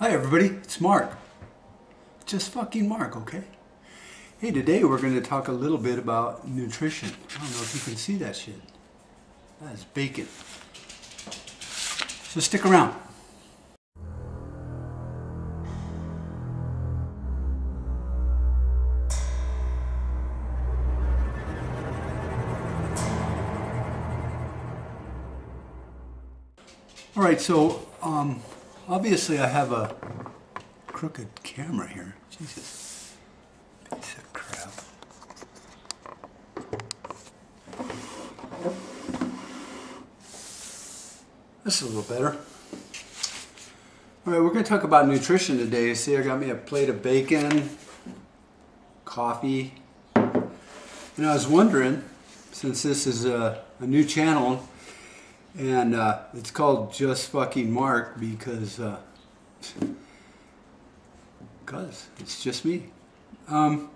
Hi everybody, it's Mark. Just fucking Mark, okay? Hey, today we're going to talk a little bit about nutrition. I don't know if you can see that shit. That is bacon. So stick around. All right, so obviously I have a crooked camera here. Jesus, piece of crap. This is a little better. All right, we're going to talk about nutrition today. See, I got me a plate of bacon, coffee, and I was wondering, since this is a new channel, and it's called Just Fucking Mark because it's just me. Talking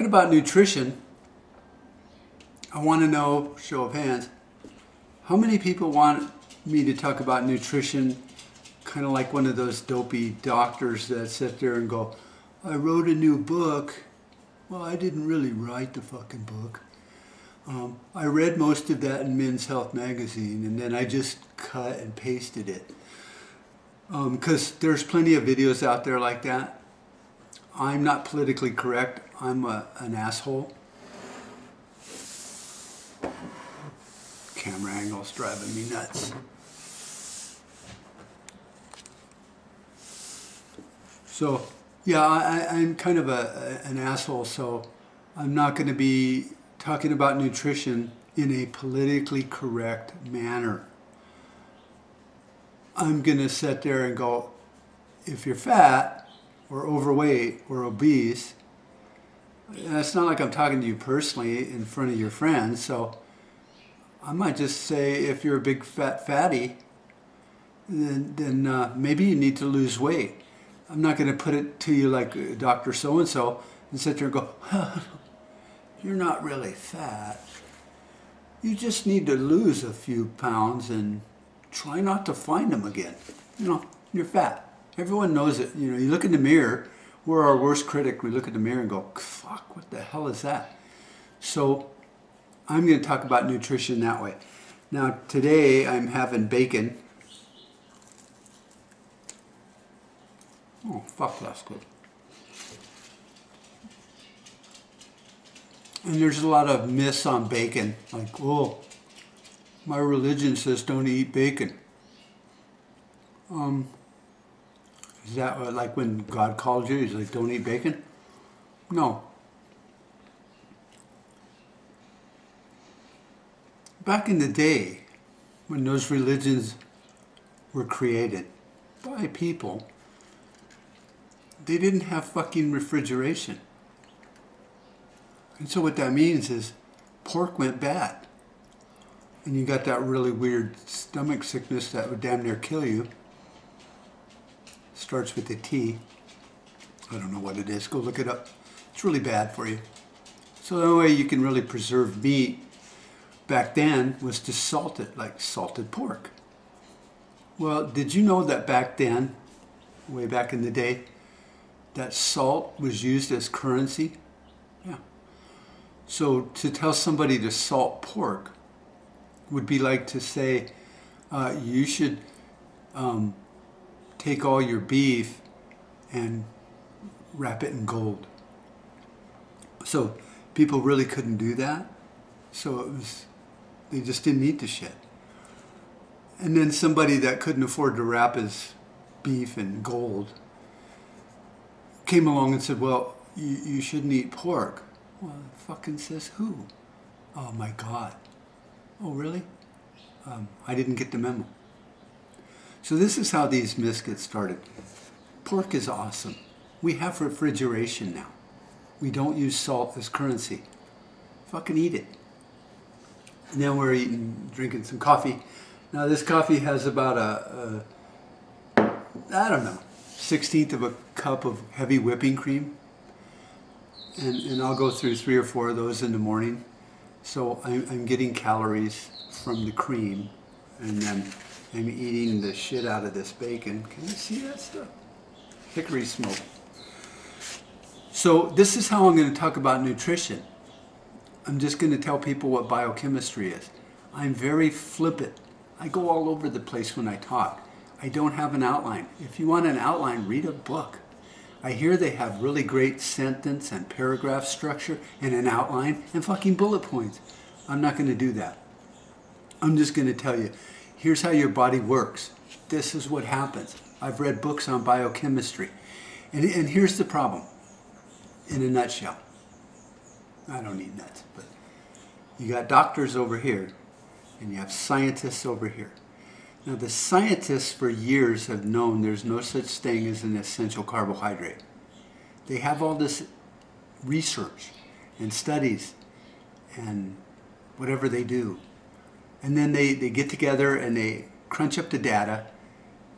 about nutrition, I want to know, show of hands, how many people want me to talk about nutrition kind of like one of those dopey doctors that sit there and go, I wrote a new book. Well, I didn't really write the fucking book. I read most of that in Men's Health magazine, and then I just cut and pasted it. Because there's plenty of videos out there like that. I'm not politically correct. I'm an asshole. Camera angle's driving me nuts. So, yeah, I'm kind of an asshole, so I'm not going to be talking about nutrition in a politically correct manner. I'm going to sit there and go, if you're fat or overweight or obese, and it's not like I'm talking to you personally in front of your friends, so I might just say if you're a big fat fatty, then maybe you need to lose weight. I'm not going to put it to you like Dr. So-and-so and sit there and go, you're not really fat. You just need to lose a few pounds and try not to find them again. You know, you're fat. Everyone knows it. You know, you look in the mirror, we're our worst critic. We look at the mirror and go, fuck, what the hell is that? So I'm going to talk about nutrition that way. Now, today I'm having bacon. Oh, fuck, that's good. And there's a lot of myths on bacon, like, oh, my religion says don't eat bacon. Is that what, like when God called you, he's like, don't eat bacon? No. Back in the day, when those religions were created by people, they didn't have fucking refrigeration. And so what that means is pork went bad. And you got that really weird stomach sickness that would damn near kill you. Starts with a T. I don't know what it is. Go look it up. It's really bad for you. So the only way you can really preserve meat back then was to salt it, like salted pork. Well, did you know that back then, way back in the day, that salt was used as currency? Yeah. So to tell somebody to salt pork would be like to say, you should take all your beef and wrap it in gold. So people really couldn't do that. So they just didn't eat the shit. And then somebody that couldn't afford to wrap his beef in gold came along and said, well, you shouldn't eat pork. Well, fucking says who? Oh my God. Oh, really? I didn't get the memo. So this is how these myths get started. Pork is awesome. We have refrigeration now. We don't use salt as currency. Fucking eat it. And then we're drinking some coffee. Now this coffee has about I don't know, 1/16 of a cup of heavy whipping cream. And I'll go through 3 or 4 of those in the morning. So I'm getting calories from the cream, and then I'm eating the shit out of this bacon. Can you see that stuff? Hickory smoke. So this is how I'm going to talk about nutrition. I'm just going to tell people what biochemistry is. I'm very flippant. I go all over the place when I talk. I don't have an outline. If you want an outline, read a book. I hear they have really great sentence and paragraph structure and an outline and fucking bullet points. I'm not going to do that. I'm just going to tell you, here's how your body works. This is what happens. I've read books on biochemistry. And here's the problem, in a nutshell. I don't need nuts, but you got doctors over here, and you have scientists over here. Now, the scientists for years have known there's no such thing as an essential carbohydrate. They have all this research and studies and whatever they do. And then they get together and they crunch up the data,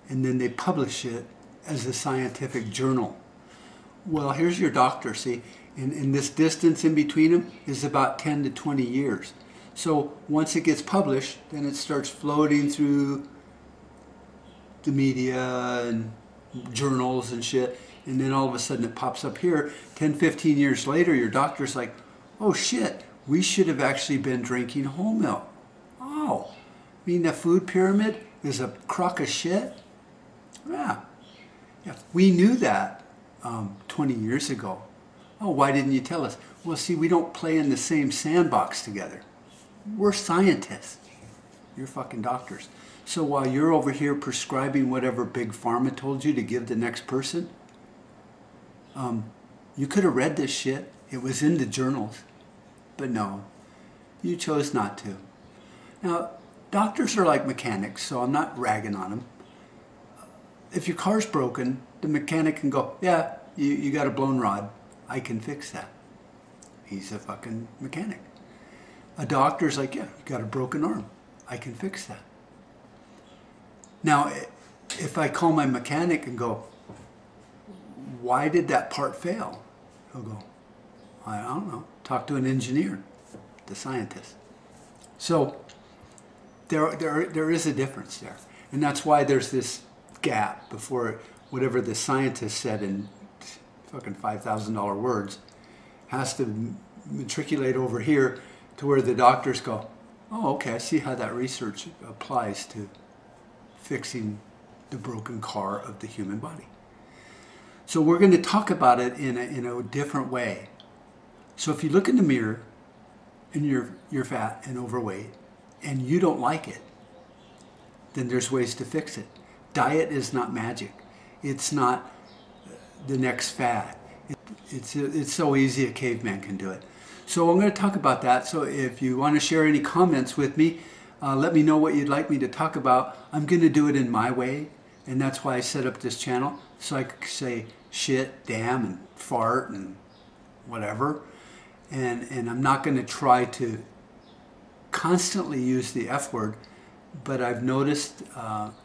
and then they publish it as a scientific journal. Well, here's your doctor, see, and this distance in between them is about 10 to 20 years. So once it gets published, then it starts floating through the media and journals and shit, and then all of a sudden it pops up here. 10, 15 years later, your doctor's like, oh shit, we should have actually been drinking whole milk. Oh, I mean the food pyramid is a crock of shit? Yeah. We knew that 20 years ago. Oh, why didn't you tell us? Well, see, we don't play in the same sandbox together. We're scientists. You're fucking doctors. So while you're over here prescribing whatever big pharma told you to give the next person, you could have read this shit. It was in the journals. But no, you chose not to. Now, doctors are like mechanics, so I'm not ragging on them. If your car's broken, the mechanic can go, yeah, you got a blown rod. I can fix that. He's a fucking mechanic. A doctor's like, yeah, you got a broken arm. I can fix that. Now, if I call my mechanic and go, why did that part fail? He'll go, I don't know. Talk to an engineer, the scientist. So there is a difference there. And that's why there's this gap before whatever the scientist said in fucking $5,000 words has to matriculate over here to where the doctors go, oh, okay, I see how that research applies to fixing the broken car of the human body. So we're going to talk about it in a different way. So if you look in the mirror and you're fat and overweight and you don't like it, then there's ways to fix it. Diet is not magic. It's not the next fad. It's so easy a caveman can do it. So I'm going to talk about that. So if you want to share any comments with me, let me know what you'd like me to talk about. I'm going to do it in my way, and that's why I set up this channel, so I could say shit, damn, and fart, and whatever. And I'm not going to try to constantly use the F word, but I've noticed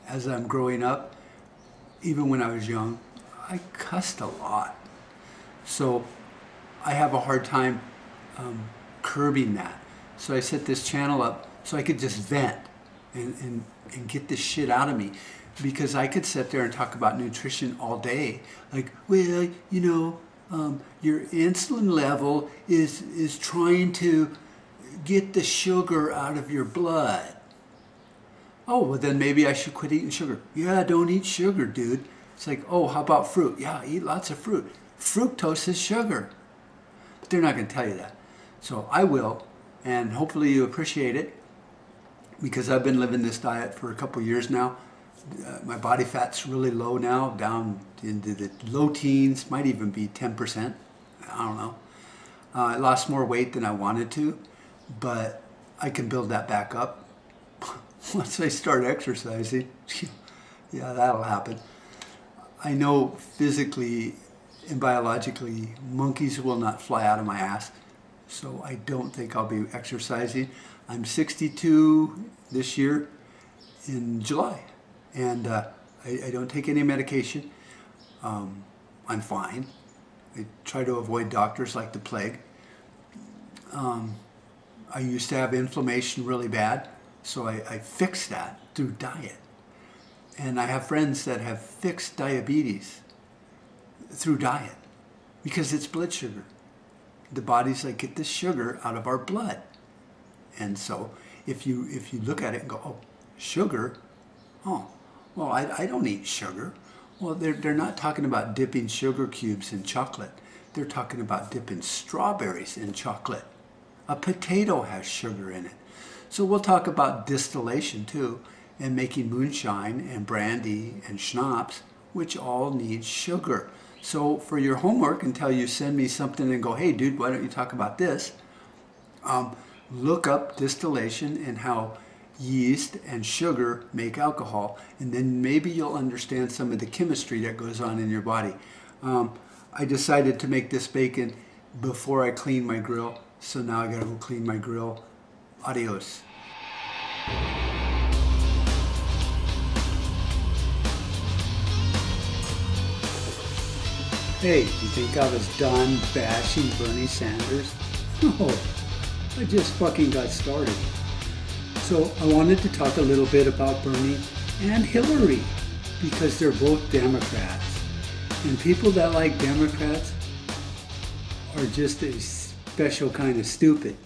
as I'm growing up, even when I was young, I cussed a lot. So I have a hard time curbing that. So I set this channel up so I could just vent and get this shit out of me. Because I could sit there and talk about nutrition all day. Like, well, you know, your insulin level is trying to get the sugar out of your blood. Oh, well then maybe I should quit eating sugar. Yeah, don't eat sugar, dude. It's like, oh, how about fruit? Yeah, eat lots of fruit. Fructose is sugar. But they're not going to tell you that. So I will, and hopefully you appreciate it, because I've been living this diet for a couple years now. My body fat's really low now, down into the low teens, might even be 10%. I don't know. I lost more weight than I wanted to, but I can build that back up once I start exercising. Yeah, that'll happen. I know physically and biologically monkeys will not fly out of my ass, so I don't think I'll be exercising. I'm 62 this year in July. And I don't take any medication. I'm fine. I try to avoid doctors like the plague. I used to have inflammation really bad, so I fixed that through diet. And I have friends that have fixed diabetes through diet because it's blood sugar. The body's like, get this sugar out of our blood. And so if you look at it and go, oh, sugar, oh, well, I don't eat sugar. Well, they're not talking about dipping sugar cubes in chocolate. They're talking about dipping strawberries in chocolate. A potato has sugar in it. So we'll talk about distillation too, and making moonshine and brandy and schnapps, which all need sugar. So for your homework, until you send me something and go, hey dude, why don't you talk about this? Look up distillation and how yeast and sugar make alcohol, and then maybe you'll understand some of the chemistry that goes on in your body. I decided to make this bacon before I clean my grill, so now I gotta go clean my grill. Adios. Hey, do you think I was done bashing Bernie Sanders? No, I just fucking got started. So I wanted to talk a little bit about Bernie and Hillary because they're both Democrats. And people that like Democrats are just a special kind of stupid.